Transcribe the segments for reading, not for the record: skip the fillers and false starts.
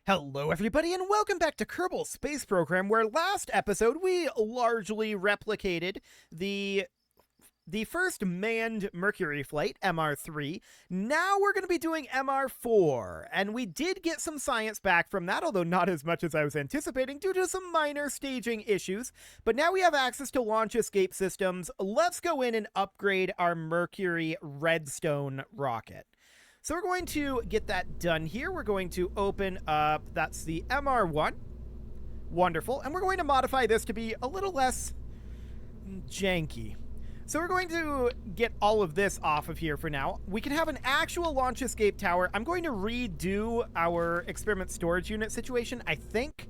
Hello everybody and welcome back to Kerbal Space Program, where last episode we largely replicated the first manned Mercury flight, MR-3. Now we're going to be doing MR-4, and we did get some science back from that, although not as much as I was anticipating due to some minor staging issues. But now we have access to launch escape systems. Let's go in and upgrade our Mercury Redstone rocket. So we're going to get that done here. We're going to open up, that's the MR-1. Wonderful. And we're going to modify this to be a little less janky. So we're going to get all of this off of here for now. We can have an actual launch escape tower. I'm going to redo our experiment storage unit situation, I think.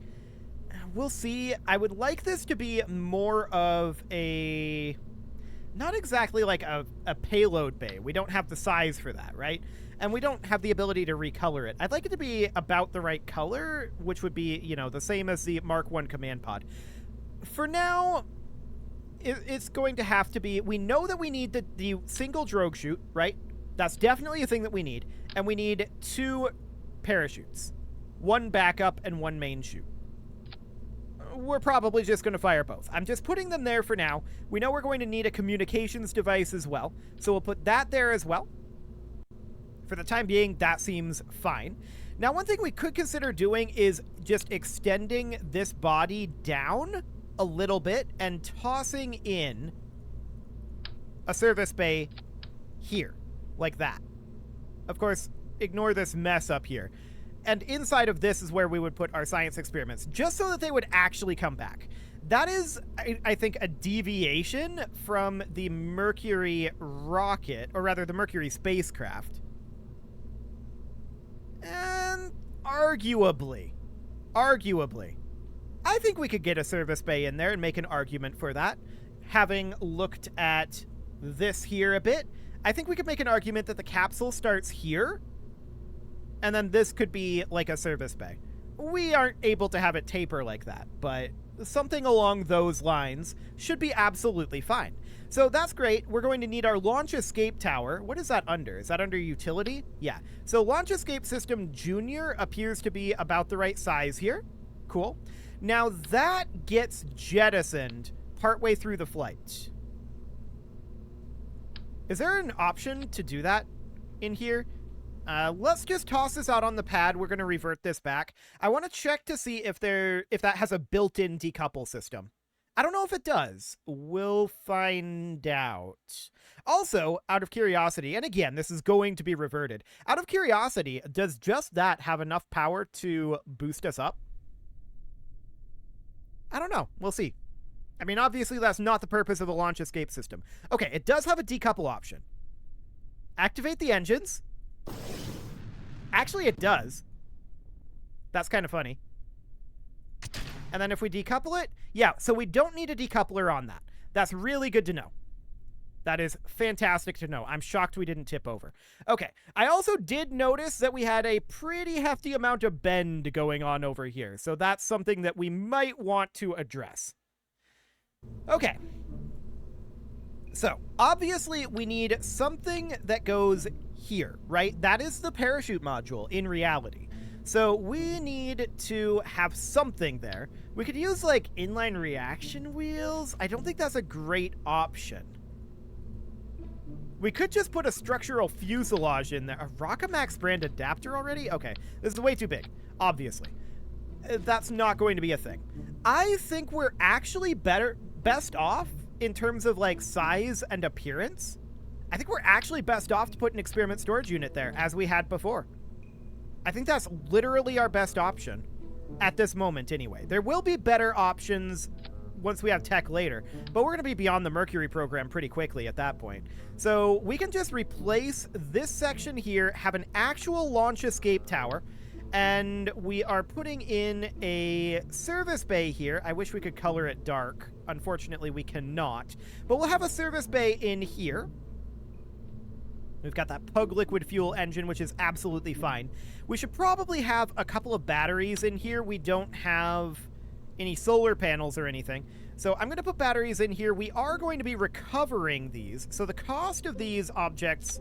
We'll see. I would like this to be more of a... not exactly like a payload bay. We don't have the size for that, right? And we don't have the ability to recolor it. I'd like it to be about the right color, which would be, you know, the same as the Mark 1 command pod. For now, it's going to have to be... we know that we need the single drogue chute, right? That's definitely a thing that we need. And we need 2 parachutes. 1 backup and 1 main chute. We're probably just going to fire both. I'm just putting them there for now. We know we're going to need a communications device as well, so we'll put that there as well. For the time being, that seems fine. Now, one thing we could consider doing is just extending this body down a little bit and tossing in a service bay here, like that. Of course, ignore this mess up here. And inside of this is where we would put our science experiments, just so that they would actually come back. That is, I think, a deviation from the Mercury rocket, or rather the Mercury spacecraft. And arguably, I think we could get a service bay in there and make an argument for that. Having looked at this here a bit, I think we could make an argument that the capsule starts here, and then this could be like a service bay. We aren't able to have it taper like that, but something along those lines should be absolutely fine. So that's great. We're going to need our launch escape tower. What is that under? Is that under utility? Yeah. So launch escape system junior appears to be about the right size here. Cool. Now that gets jettisoned partway through the flight. Is there an option to do that in here? Let's just toss this out on the pad. We're going to revert this back. I want to check to see if that has a built-in decouple system. I don't know if it does. We'll find out. Also, out of curiosity, and again, this is going to be reverted. Out of curiosity, does just that have enough power to boost us up? I don't know. We'll see. I mean, obviously, that's not the purpose of the launch escape system. Okay, it does have a decouple option. Activate the engines. Actually, it does. That's kind of funny. And then if we decouple it, yeah, so we don't need a decoupler on that. That's really good to know. That is fantastic to know. I'm shocked we didn't tip over. Okay, I also did notice that we had a pretty hefty amount of bend going on over here, so that's something that we might want to address. Okay. So, obviously, we need something that goes here, right? That is the parachute module in reality. So we need to have something there. We could use, like, inline reaction wheels. I don't think that's a great option. We could just put a structural fuselage in there. A Rockamax brand adapter already? Okay, this is way too big, obviously. That's not going to be a thing. I think we're actually best off in terms of, like, size and appearance. I think we're actually best off to put an experiment storage unit there, as we had before. I think that's literally our best option at this moment anyway. There will be better options once we have tech later, but we're going to be beyond the Mercury program pretty quickly at that point. So we can just replace this section here, have an actual launch escape tower, and we are putting in a service bay here. I wish we could color it dark. Unfortunately, we cannot. But we'll have a service bay in here. We've got that Pug liquid fuel engine, which is absolutely fine. We should probably have a couple of batteries in here. We don't have any solar panels or anything. So I'm going to put batteries in here. We are going to be recovering these. So the cost of these objects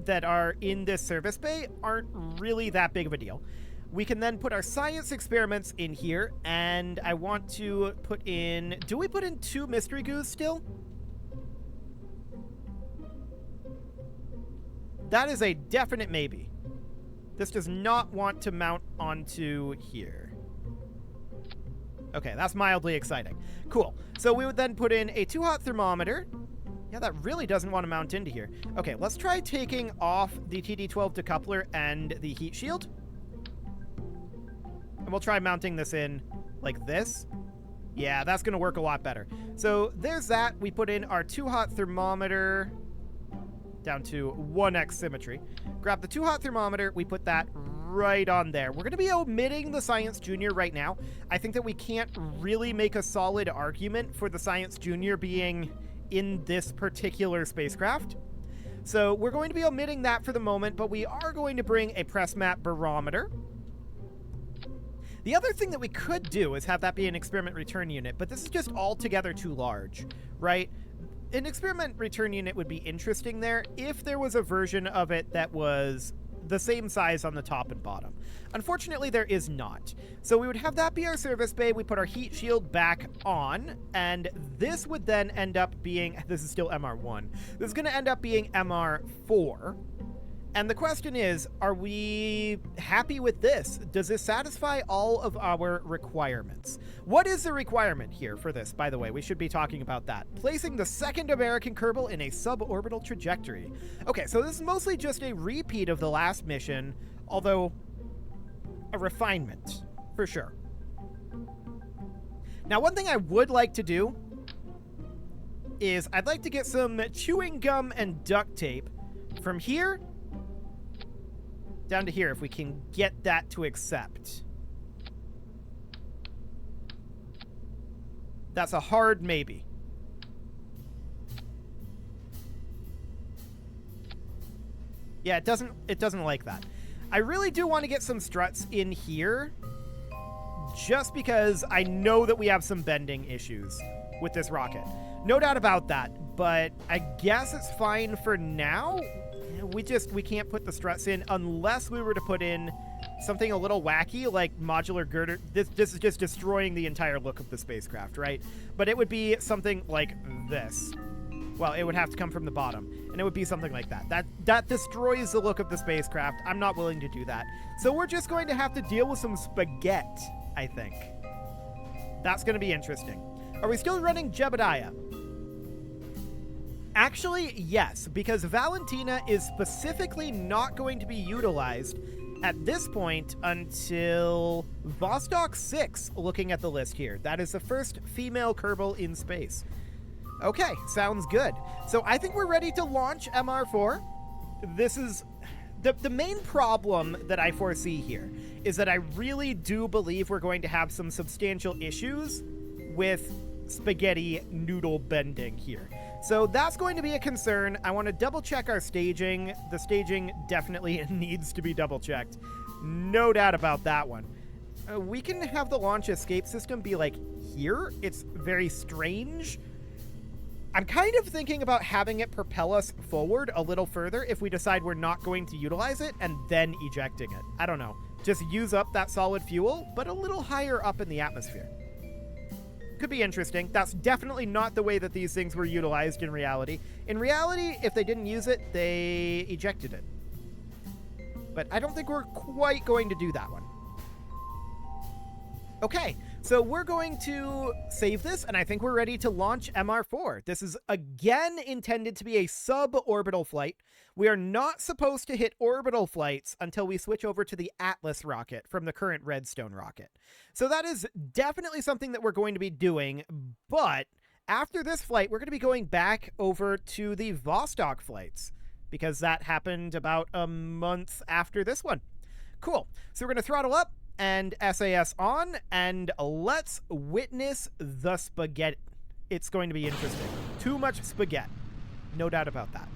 that are in this service bay aren't really that big of a deal. We can then put our science experiments in here, and I want to put in... Do we put in 2 mystery goos still? That is a definite maybe. This does not want to mount onto here. Okay, that's mildly exciting. Cool. So we would then put in a 2-hot thermometer. Yeah, that really doesn't want to mount into here. Okay, let's try taking off the TD12 decoupler and the heat shield. And we'll try mounting this in like this. Yeah, that's going to work a lot better. So there's that. We put in our 2-hot thermometer down to 1x symmetry. Grab the 2-hot thermometer. We put that right on there. We're going to be omitting the Science Junior right now. I think that we can't really make a solid argument for the Science Junior being in this particular spacecraft. So we're going to be omitting that for the moment, but we are going to bring a press mat barometer. The other thing that we could do is have that be an experiment return unit, but this is just altogether too large, right? An experiment return unit would be interesting there if there was a version of it that was the same size on the top and bottom. Unfortunately, there is not. So we would have that be our service bay. We put our heat shield back on, and this would then end up being... This is still MR1. This is going to end up being MR-4. And the question is, are we happy with this? Does this satisfy all of our requirements? What is the requirement here for this, by the way? We should be talking about that. Placing the second American Kerbal in a suborbital trajectory. Okay, so this is mostly just a repeat of the last mission, although a refinement, for sure. Now, one thing I would like to do is I'd like to get some chewing gum and duct tape from here down to here, if we can get that to accept. That's a hard maybe. Yeah, it doesn't like that. I really do want to get some struts in here, just because I know that we have some bending issues with this rocket. No doubt about that, but I guess it's fine for now. We can't put the struts in unless we were to put in something a little wacky like modular girder. This is just destroying the entire look of the spacecraft, right? But it would be something like this. Well, it would have to come from the bottom, and it would be something like that. That destroys the look of the spacecraft. I'm not willing to do that. So we're just going to have to deal with some spaghetti, I think. That's going to be interesting. Are we still running Jebediah? Actually, yes, because Valentina is specifically not going to be utilized at this point until Vostok 6, looking at the list here. That is the first female Kerbal in space. Okay, sounds good. So I think we're ready to launch MR-4. This is... The main problem that I foresee here is that I really do believe we're going to have some substantial issues with spaghetti noodle bending here. So that's going to be a concern. I want to double check our staging. The staging definitely needs to be double checked. No doubt about that one. We can have the launch escape system be like here. It's very strange. I'm kind of thinking about having it propel us forward a little further if we decide we're not going to utilize it, and then ejecting it. I don't know. Just use up that solid fuel, but a little higher up in the atmosphere. Could be interesting. That's definitely not the way that these things were utilized in reality. In reality, if they didn't use it, they ejected it. But I don't think we're quite going to do that one. Okay, so we're going to save this, and I think we're ready to launch MR-4. This is again intended to be a suborbital flight. We are not supposed to hit orbital flights until we switch over to the Atlas rocket from the current Redstone rocket. So that is definitely something that we're going to be doing, but after this flight, we're going to be going back over to the Vostok flights, because that happened about a month after this one. Cool. So we're going to throttle up and SAS on, and let's witness the spaghetti. It's going to be interesting. Too much spaghetti. No doubt about that.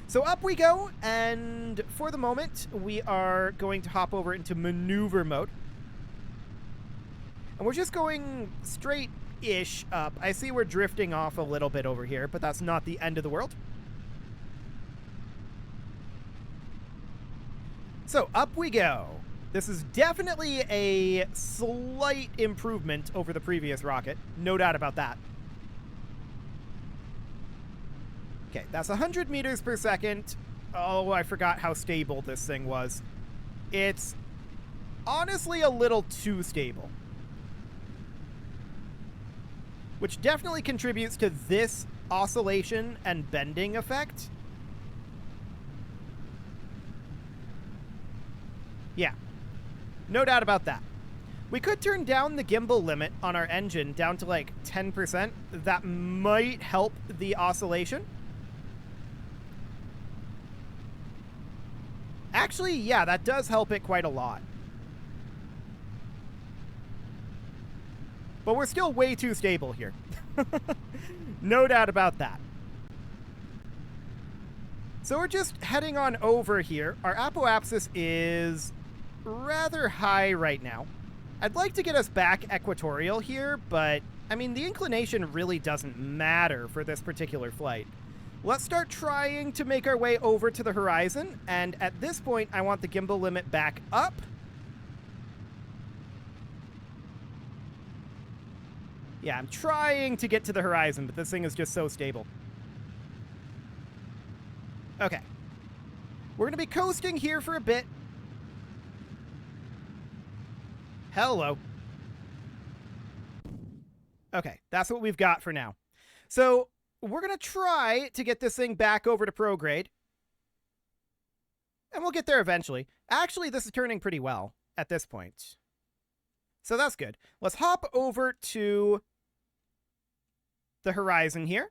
So up we go, and for the moment, we are going to hop over into maneuver mode. And we're just going straight-ish up. I see we're drifting off a little bit over here, but that's not the end of the world. So up we go. This is definitely a slight improvement over the previous rocket. No doubt about that. Okay, that's 100 meters per second. Oh, I forgot how stable this thing was. It's honestly a little too stable. Which definitely contributes to this oscillation and bending effect. Yeah, no doubt about that. We could turn down the gimbal limit on our engine down to like 10%. That might help the oscillation. Actually, yeah, that does help it quite a lot. But we're still way too stable here. No doubt about that. So we're just heading on over here. Our apoapsis is rather high right now. I'd like to get us back equatorial here, but I mean, the inclination really doesn't matter for this particular flight. Let's start trying to make our way over to the horizon, and at this point, I want the gimbal limit back up. Yeah, I'm trying to get to the horizon, but this thing is just so stable. Okay. We're going to be coasting here for a bit. Hello. Okay, that's what we've got for now. So we're going to try to get this thing back over to prograde. And we'll get there eventually. Actually, this is turning pretty well at this point. So that's good. Let's hop over to the horizon here.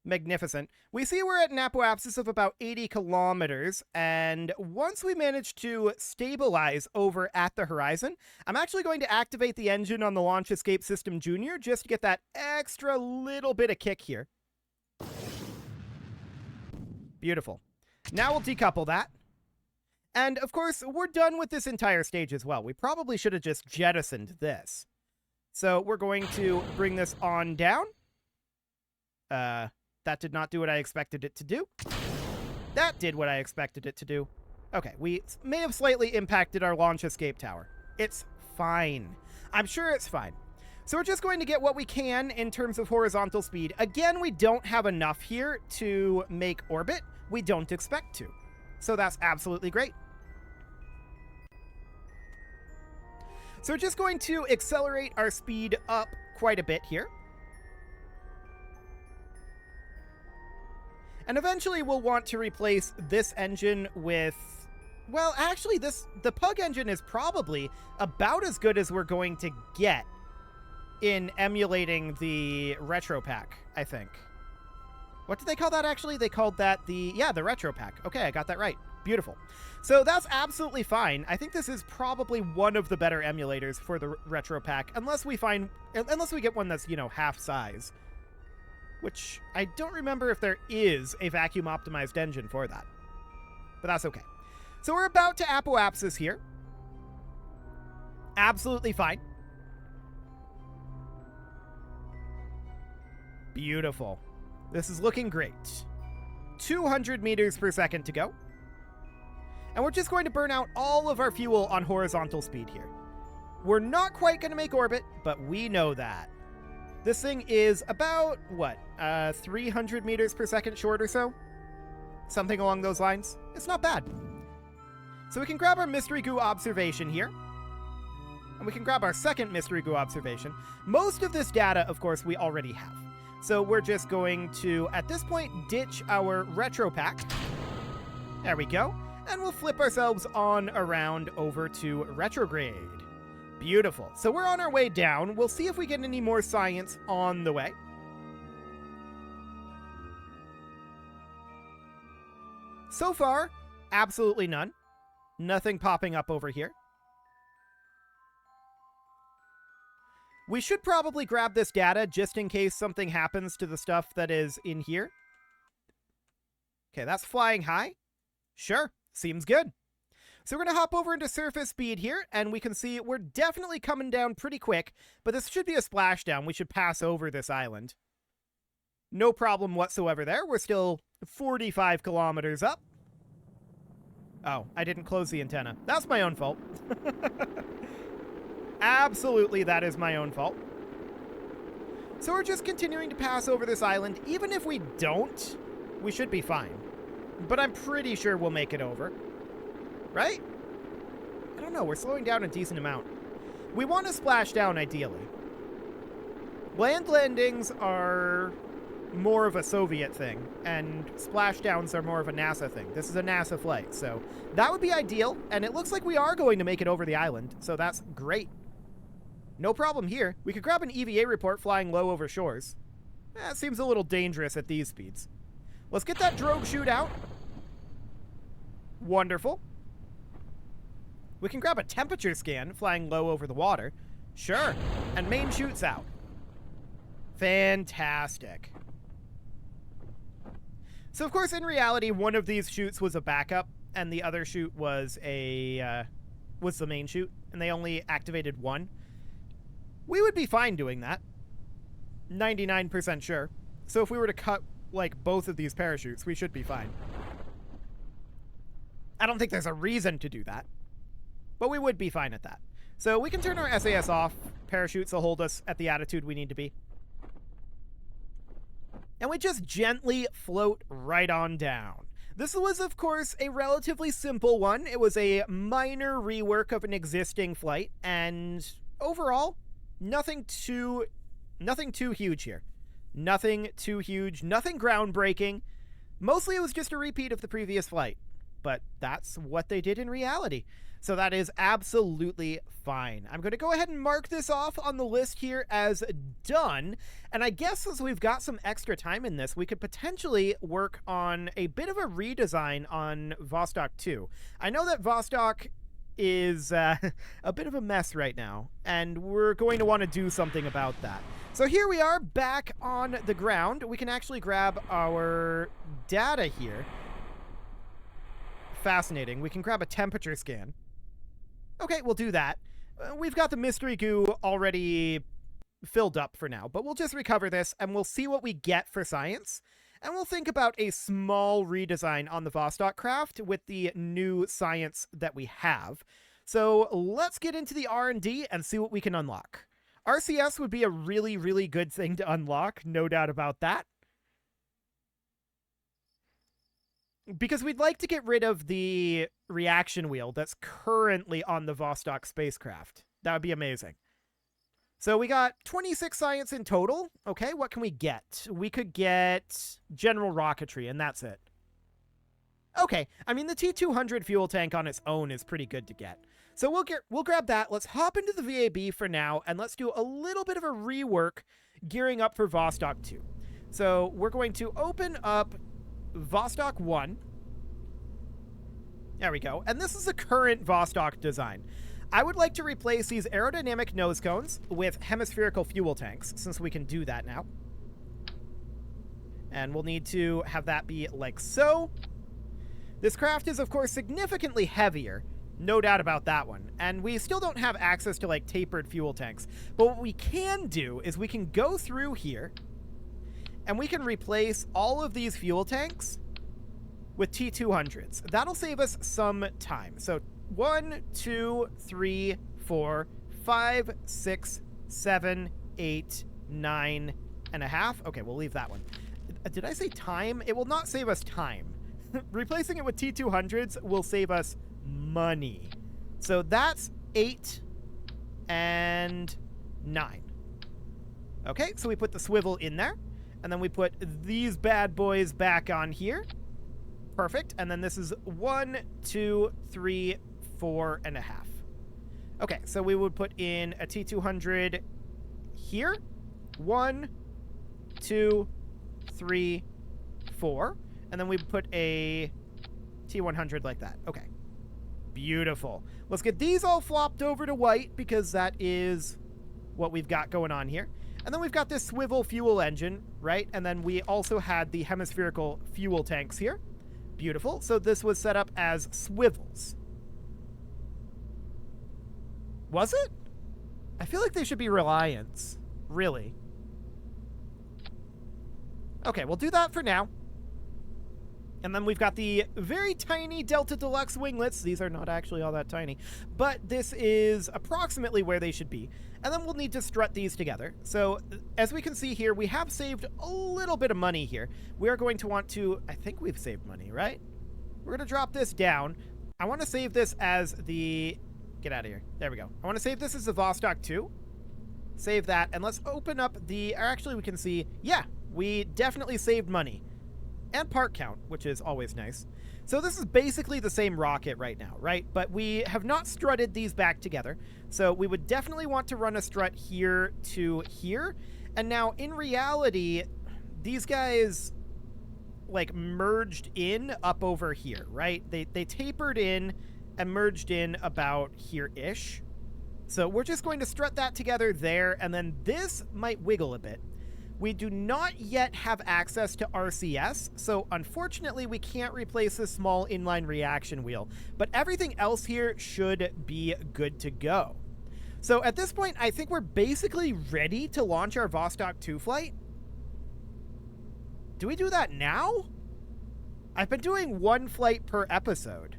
Magnificent. We see we're at an apoapsis of about 80 kilometers, and once we manage to stabilize over at the horizon, I'm actually going to activate the engine on the Launch Escape System Junior just to get that extra little bit of kick here. Beautiful. Now we'll decouple that. And of course, we're done with this entire stage as well. We probably should have just jettisoned this. So we're going to bring this on down. That did not do what I expected it to do. That did what I expected it to do. Okay, we may have slightly impacted our launch escape tower. It's fine. I'm sure it's fine. So we're just going to get what we can in terms of horizontal speed. Again, we don't have enough here to make orbit. We don't expect to. So that's absolutely great. So we're just going to accelerate our speed up quite a bit here. And eventually we'll want to replace this engine with, well, actually the Pug engine is probably about as good as we're going to get in emulating the Retro Pack, I think. What did they call that actually? They called that the Retro Pack. Okay, I got that right. Beautiful. So that's absolutely fine. I think this is probably one of the better emulators for the Retro Pack, unless we get one that's, half size. Which I don't remember if there is a vacuum-optimized engine for that. But that's okay. So we're about to apoapsis here. Absolutely fine. Beautiful. This is looking great. 200 meters per second to go. And we're just going to burn out all of our fuel on horizontal speed here. We're not quite going to make orbit, but we know that. This thing is about, 300 meters per second short or so? Something along those lines. It's not bad. So we can grab our Mystery Goo observation here. And we can grab our second Mystery Goo observation. Most of this data, of course, we already have. So we're just going to, at this point, ditch our Retro Pack. There we go. And we'll flip ourselves on around over to retrograde. Beautiful. So we're on our way down. We'll see if we get any more science on the way. So far, absolutely none. Nothing popping up over here. We should probably grab this data just in case something happens to the stuff that is in here. Okay, that's flying high. Sure, seems good. So we're going to hop over into surface speed here, and we can see we're definitely coming down pretty quick, but this should be a splashdown. We should pass over this island. No problem whatsoever there. We're still 45 kilometers up. Oh, I didn't close the antenna. That's my own fault. Absolutely, that is my own fault. So we're just continuing to pass over this island. Even if we don't, we should be fine. But I'm pretty sure we'll make it over. Right? I don't know. We're slowing down a decent amount. We want to splash down, ideally. Land landings are more of a Soviet thing, and splashdowns are more of a NASA thing. This is a NASA flight, so that would be ideal, and it looks like we are going to make it over the island, so that's great. No problem here. We could grab an EVA report flying low over shores. That seems a little dangerous at these speeds. Let's get that drogue chute out. Wonderful. We can grab a temperature scan flying low over the water. Sure. And main chute's out. Fantastic. So, of course, in reality, one of these chutes was a backup, and the other chute was was the main chute, and they only activated one. We would be fine doing that. 99% sure. So if we were to cut, like, both of these parachutes, we should be fine. I don't think there's a reason to do that, but we would be fine at that. So we can turn our SAS off. Parachutes will hold us at the attitude we need to be. And we just gently float right on down. This was, of course, a relatively simple one. It was a minor rework of an existing flight, and overall, nothing too huge here. Nothing too huge, nothing groundbreaking. Mostly it was just a repeat of the previous flight, but that's what they did in reality. So that is absolutely fine. I'm going to go ahead and mark this off on the list here as done. And I guess since we've got some extra time in this, we could potentially work on a bit of a redesign on Vostok 2. I know that Vostok is a bit of a mess right now, and we're going to want to do something about that. So here we are back on the ground. We can actually grab our data here. Fascinating. We can grab a temperature scan. Okay, we'll do that. We've got the mystery goo already filled up for now, but we'll just recover this and we'll see what we get for science. And we'll think about a small redesign on the Vostok craft with the new science that we have. So let's get into the R&D and see what we can unlock. RCS would be a really, really good thing to unlock, no doubt about that. Because we'd like to get rid of the reaction wheel that's currently on the Vostok spacecraft. That would be amazing. So we got 26 science in total. Okay, what can we get? We could get general rocketry, and that's it. Okay, I mean, the T-200 fuel tank on its own is pretty good to get. So we'll grab that. Let's hop into the VAB for now, and let's do a little bit of a rework gearing up for Vostok 2. So we're going to open up Vostok 1. There we go. And this is the current Vostok design. I would like to replace these aerodynamic nose cones with hemispherical fuel tanks, since we can do that now. And we'll need to have that be like so. This craft is, of course, significantly heavier. No doubt about that one. And we still don't have access to, like, tapered fuel tanks. But what we can do is we can go through here and we can replace all of these fuel tanks with T-200s. That'll save us some time. So 1, 2, 3, 4, 5, 6, 7, 8, 9 and a half. Okay, we'll leave that one. Did I say time? It will not save us time. Replacing it with T-200s will save us money. So that's 8 and 9. Okay, so we put the swivel in there. And then we put these bad boys back on here. Perfect. And then this is 1, 2, 3, 4 and a half. Okay, so we would put in a T-200 here. 1, 2, 3, 4. And then we put a T-100 like that. Okay. Beautiful. Let's get these all flopped over to white because that is what we've got going on here. And then we've got this swivel fuel engine, right? And then we also had the hemispherical fuel tanks here. Beautiful. So this was set up as swivels. Was it? I feel like they should be reliants. Really. Okay, we'll do that for now. And then we've got the very tiny Delta Deluxe winglets. These are not actually all that tiny, but this is approximately where they should be. And then we'll need to strut these together. So as we can see here, we have saved a little bit of money here. We are going to want to, I think we've saved money, right? We're going to drop this down. I want to save this as the, get out of here. There we go. I want to save this as the Vostok 2. Save that, and let's open up the, or actually we can see, yeah, we definitely saved money. And part count, which is always nice. So this is basically the same rocket right now, right? But we have not strutted these back together. So we would definitely want to run a strut here to here. And now, in reality, these guys, like, merged in up over here, right? They tapered in and merged in about here-ish. So we're just going to strut that together there, and then this might wiggle a bit. We do not yet have access to RCS, so unfortunately we can't replace this small inline reaction wheel, but everything else here should be good to go. So at this point, I think we're basically ready to launch our Vostok 2 flight. Do we do that now? I've been doing one flight per episode.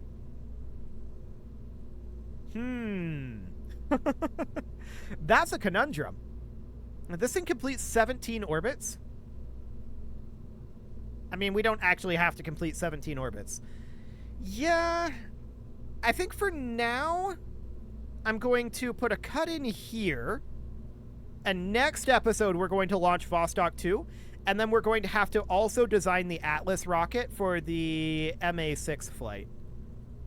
That's a conundrum. This thing completes 17 orbits. I mean, we don't actually have to complete 17 orbits. Yeah, I think for now, I'm going to put a cut in here. And next episode, we're going to launch Vostok 2. And then we're going to have to also design the Atlas rocket for the MA6 flight.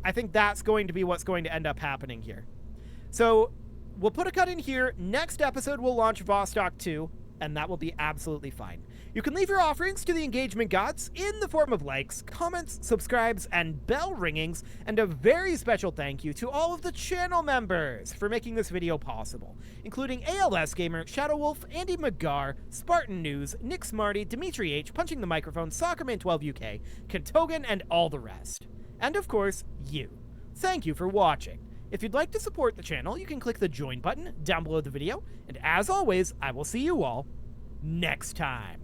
I think that's going to be what's going to end up happening here. So we'll put a cut in here. Next episode, we'll launch Vostok 2, and that will be absolutely fine. You can leave your offerings to the engagement gods in the form of likes, comments, subscribes, and bell ringings, and a very special thank you to all of the channel members for making this video possible, including ALS Gamer, Shadow Wolf, Andy McGar, Spartan News, Nick Smarty, Dimitri H, Punching the Microphone, Soccerman12UK, Kentogan, and all the rest. And of course, you. Thank you for watching. If you'd like to support the channel, you can click the join button down below the video, and as always, I will see you all next time.